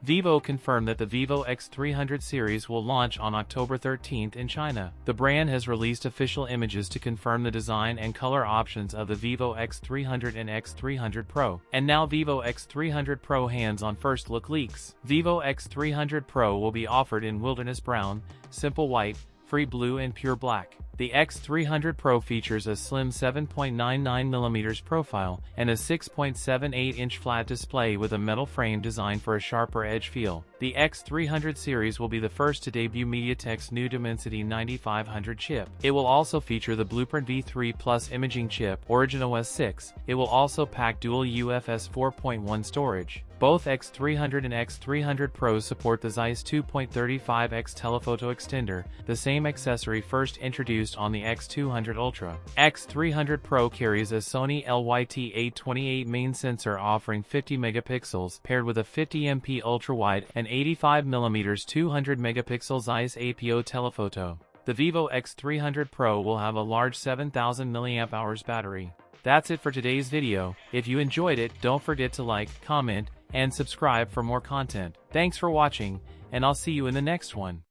Vivo confirmed that the Vivo X300 series will launch on October 13th in China. The brand has released official images to confirm the design and color options of the Vivo X300 and X300 Pro. And now Vivo X300 Pro hands-on first look leaks. Vivo X300 Pro will be offered in Wilderness Brown, Simple White, Free Blue and Pure Black. The X300 Pro features a slim 7.99mm profile and a 6.78-inch flat display with a metal frame designed for a sharper edge feel. The X300 series will be the first to debut MediaTek's new Dimensity 9500 chip. It will also feature the Blueprint V3 Plus imaging chip, Origin OS 6. It will also pack dual UFS 4.1 storage. Both X300 and X300 Pro support the Zeiss 2.35x telephoto extender, the same accessory first introduced on the X200 Ultra. X300 Pro carries a Sony LYT-828 main sensor offering 50 megapixels paired with a 50MP ultra-wide and 85mm 200 megapixel Zeiss APO telephoto. The Vivo X300 Pro will have a large 7000 mAh battery. That's it for today's video. If you enjoyed it, don't forget to like, comment, and subscribe for more content. Thanks for watching, and I'll see you in the next one.